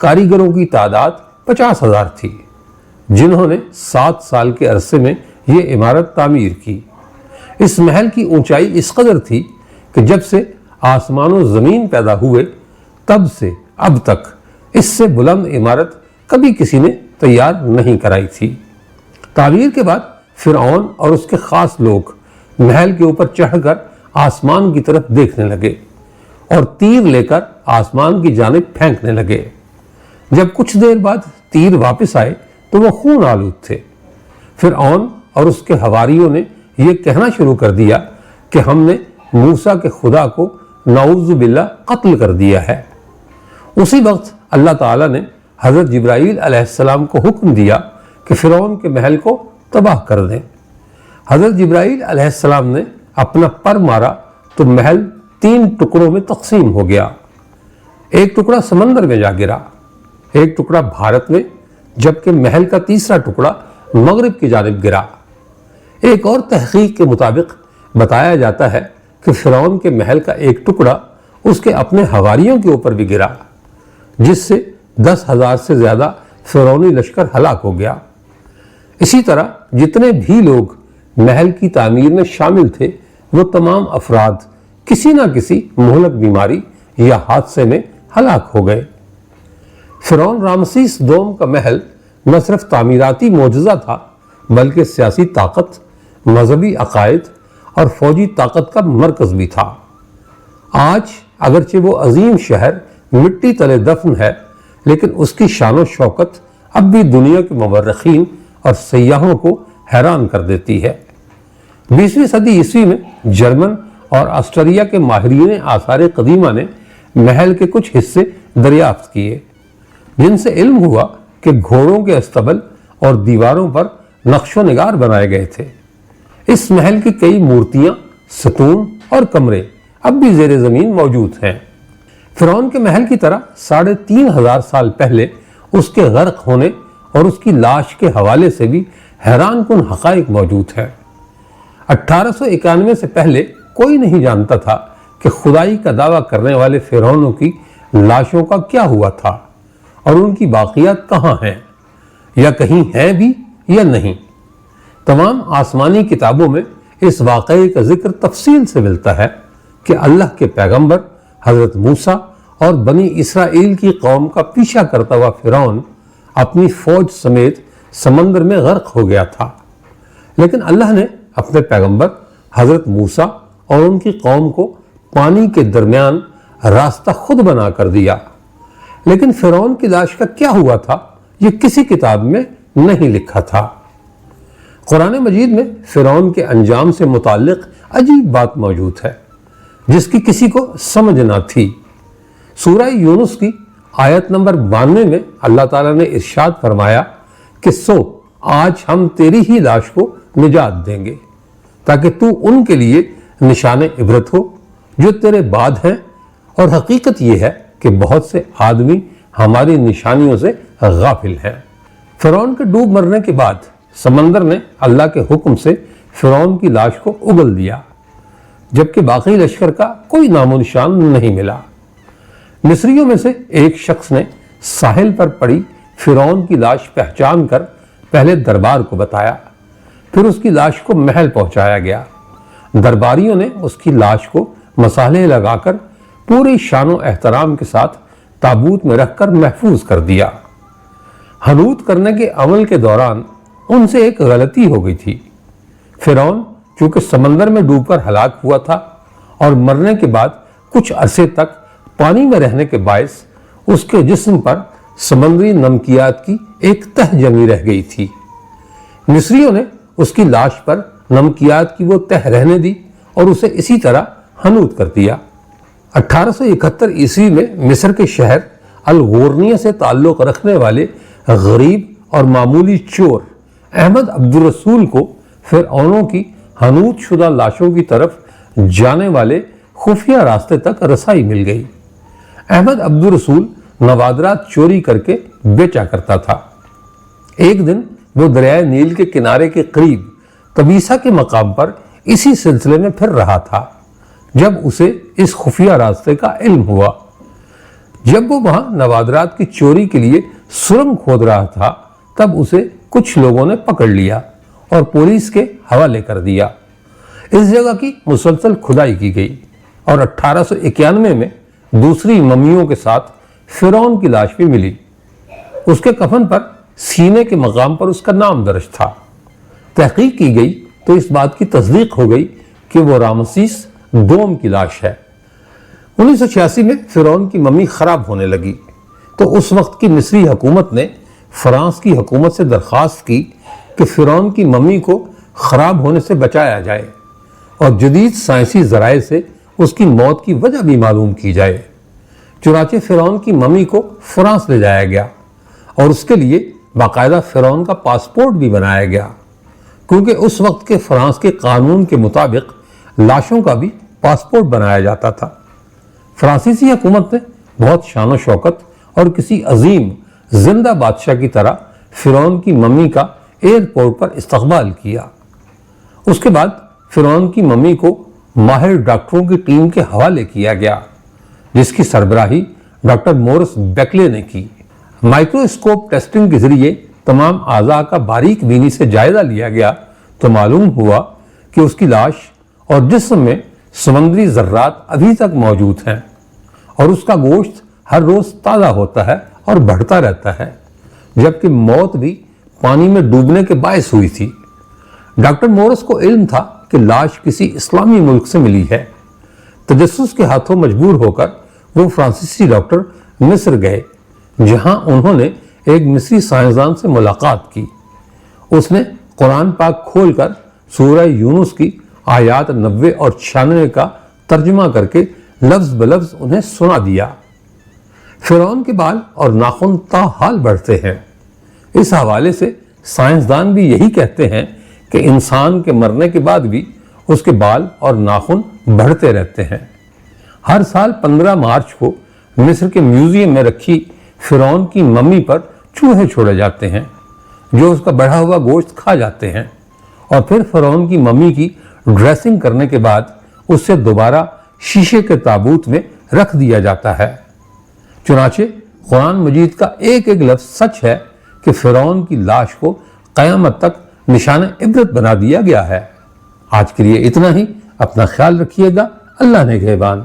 کاریگروں کی تعداد 50,000 تھی، جنہوں نے 7 سال کے عرصے میں یہ عمارت تعمیر کی۔ اس محل کی اونچائی اس قدر تھی کہ جب سے آسمان و زمین پیدا ہوئے تب سے اب تک اس سے بلند عمارت کبھی کسی نے تیار نہیں کرائی تھی۔ تعمیر کے بعد فرعون اور اس کے خاص لوگ محل کے اوپر چڑھ کر آسمان کی طرف دیکھنے لگے اور تیر لے کر آسمان کی جانب پھینکنے لگے۔ جب کچھ دیر بعد تیر واپس آئے تو وہ خون آلود تھے۔ فرعون اور اس کے حواریوں نے یہ کہنا شروع کر دیا کہ ہم نے موسیٰ کے خدا کو نعوذ باللہ قتل کر دیا ہے۔ اسی وقت اللہ تعالیٰ نے حضرت جبرائیل علیہ السلام کو حکم دیا کہ فرعون کے محل کو تباہ کر دیں۔ حضرت جبرائیل علیہ السلام نے اپنا پر مارا تو محل 3 ٹکڑوں میں تقسیم ہو گیا۔ ایک ٹکڑا سمندر میں جا گرا، ایک ٹکڑا بھارت میں، جبکہ محل کا تیسرا ٹکڑا مغرب کی جانب گرا۔ ایک اور تحقیق کے مطابق بتایا جاتا ہے کہ فرعون کے محل کا ایک ٹکڑا اس کے اپنے حواریوں کے اوپر بھی گرا، جس سے 10,000 سے زیادہ فرعونی لشکر ہلاک ہو گیا۔ اسی طرح جتنے بھی لوگ محل کی تعمیر میں شامل تھے وہ تمام افراد کسی نہ کسی مہلک بیماری یا حادثے میں ہلاک ہو گئے۔ فرعون رامسیس دوم کا محل نہ صرف تعمیراتی معجزہ تھا بلکہ سیاسی طاقت، مذہبی عقائد اور فوجی طاقت کا مرکز بھی تھا۔ آج اگرچہ وہ عظیم شہر مٹی تلے دفن ہے، لیکن اس کی شان و شوکت اب بھی دنیا کے مورخین اور سیاحوں کو حیران کر دیتی ہے۔ 20ویں صدی عیسوی میں جرمن اور آسٹریا کے ماہرین آثار قدیمہ نے محل کے کچھ حصے دریافت کیے، جن سے علم ہوا کہ گھوڑوں کے استبل اور دیواروں پر نقش و نگار بنائے گئے تھے۔ اس محل کی کئی مورتیاں، ستون اور کمرے اب بھی زیر زمین موجود ہیں۔ فرعون کے محل کی طرح 3,500 سال پہلے اس کے غرق ہونے اور اس کی لاش کے حوالے سے بھی حیران کن حقائق موجود ہیں۔ 1891 سے پہلے کوئی نہیں جانتا تھا کہ خدائی کا دعویٰ کرنے والے فرعونوں کی لاشوں کا کیا ہوا تھا اور ان کی باقیات کہاں ہیں، یا کہیں ہیں بھی یا نہیں۔ تمام آسمانی کتابوں میں اس واقعے کا ذکر تفصیل سے ملتا ہے کہ اللہ کے پیغمبر حضرت موسیٰ اور بنی اسرائیل کی قوم کا پیچھا کرتا ہوا فرعون اپنی فوج سمیت سمندر میں غرق ہو گیا تھا، لیکن اللہ نے اپنے پیغمبر حضرت موسیٰ اور ان کی قوم کو پانی کے درمیان راستہ خود بنا کر دیا۔ لیکن فرعون کی لاش کا کیا ہوا تھا یہ کسی کتاب میں نہیں لکھا تھا۔ قرآن مجید میں فرعون کے انجام سے متعلق عجیب بات موجود ہے جس کی کسی کو سمجھ نہ تھی۔ سورہ یونس کی آیت نمبر 92 میں اللہ تعالیٰ نے ارشاد فرمایا کہ سو آج ہم تیری ہی لاش کو نجات دیں گے تاکہ تو ان کے لیے نشان عبرت ہو جو تیرے بعد ہیں، اور حقیقت یہ ہے کہ بہت سے آدمی ہماری نشانیوں سے غافل ہیں۔ فرعون کے ڈوب مرنے کے بعد سمندر نے اللہ کے حکم سے فرعون کی لاش کو اگل دیا، جبکہ باقی لشکر کا کوئی نام و نشان نہیں ملا۔ مصریوں میں سے ایک شخص نے ساحل پر پڑی فرعون کی لاش پہچان کر پہلے دربار کو بتایا، پھر اس کی لاش کو محل پہنچایا گیا۔ درباریوں نے اس کی لاش کو مصالحے لگا کر پوری شان و احترام کے ساتھ تابوت میں رکھ کر محفوظ کر دیا۔ حنوط کرنے کے عمل کے دوران ان سے ایک غلطی ہو گئی تھی۔ فرعون چونکہ سمندر میں ڈوب کر ہلاک ہوا تھا اور مرنے کے بعد کچھ عرصے تک پانی میں رہنے کے باعث اس کے جسم پر سمندری نمکیات کی ایک تہ جمی رہ گئی تھی۔ مصریوں نے اس کی لاش پر نمکیات کی وہ تہ رہنے دی اور اسے اسی طرح حنوط کر دیا۔ 1871 عیسوی میں مصر کے شہر الغورنیہ سے تعلق رکھنے والے غریب اور معمولی چور احمد عبدالرسول کو فرعونوں کی حنوط شدہ لاشوں کی طرف جانے والے خفیہ راستے تک رسائی مل گئی۔ احمد عبدالرسول نوادرات چوری کر کے بیچا کرتا تھا۔ ایک دن وہ دریائے نیل کے کنارے کے قریب طبیسہ کے مقام پر اسی سلسلے میں پھر رہا تھا جب اسے اس خفیہ راستے کا علم ہوا۔ جب وہ وہاں نوادرات کی چوری کے لیے سرنگ کھود رہا تھا تب اسے کچھ لوگوں نے پکڑ لیا اور پولیس کے حوالے کر دیا۔ اس جگہ کی مسلسل کھدائی کی گئی اور 1891 میں دوسری ممیوں کے ساتھ فرعون کی لاش بھی ملی۔ اس کے کفن پر سینے کے مقام پر اس کا نام درج تھا۔ تحقیق کی گئی تو اس بات کی تصدیق ہو گئی کہ وہ رامسیس دوم کی لاش ہے۔ 1986 میں فرعون کی ممی خراب ہونے لگی تو اس وقت کی مصری حکومت نے فرانس کی حکومت سے درخواست کی کہ فرعون کی ممی کو خراب ہونے سے بچایا جائے اور جدید سائنسی ذرائع سے اس کی موت کی وجہ بھی معلوم کی جائے۔ چنانچہ فرعون کی ممی کو فرانس لے جایا گیا اور اس کے لیے باقاعدہ فرعون کا پاسپورٹ بھی بنایا گیا، کیونکہ اس وقت کے فرانس کے قانون کے مطابق لاشوں کا بھی پاسپورٹ بنایا جاتا تھا۔ فرانسیسی حکومت نے بہت شان و شوکت اور کسی عظیم زندہ بادشاہ کی طرح فرعون کی ممی کا ایئرپورٹ پر استقبال کیا۔ اس کے بعد فرعون کی ممی کو ماہر ڈاکٹروں کی ٹیم کے حوالے کیا گیا، جس کی سربراہی ڈاکٹر مورس بیکلے نے کی۔ مائکروسکوپ ٹیسٹنگ کے ذریعے تمام اعضاء کا باریک بینی سے جائزہ لیا گیا تو معلوم ہوا کہ اس کی لاش اور جسم میں سمندری ذرات ابھی تک موجود ہیں اور اس کا گوشت ہر روز تازہ ہوتا ہے اور بڑھتا رہتا ہے، جبکہ موت بھی پانی میں ڈوبنے کے باعث ہوئی تھی۔ ڈاکٹر مورس کو علم تھا کہ لاش کسی اسلامی ملک سے ملی ہے۔ تجسس کے ہاتھوں مجبور ہو کر وہ فرانسیسی ڈاکٹر مصر گئے، جہاں انہوں نے ایک مصری سائنسدان سے ملاقات کی۔ اس نے قرآن پاک کھول کر سورہ یونس کی آیات 90 اور 96 کا ترجمہ کر کے لفظ بلفظ انہیں سنا دیا۔ فرعون کے بال اور ناخن تاحال بڑھتے ہیں۔ اس حوالے سے سائنسدان بھی یہی کہتے ہیں کہ انسان کے مرنے کے بعد بھی اس کے بال اور ناخن بڑھتے رہتے ہیں۔ ہر سال 15 مارچ کو مصر کے میوزیم میں رکھی فرعون کی ممی پر چوہے چھوڑے جاتے ہیں جو اس کا بڑھا ہوا گوشت کھا جاتے ہیں، اور پھر فرعون کی ممی کی ڈریسنگ کرنے کے بعد اس سے دوبارہ شیشے کے تابوت میں رکھ دیا جاتا ہے۔ چنانچہ قرآن مجید کا ایک ایک لفظ سچ ہے کہ فرعون کی لاش کو قیامت تک نشان عبرت بنا دیا گیا ہے۔ آج کے لیے اتنا ہی۔ اپنا خیال رکھیے گا۔ اللہ نگہبان۔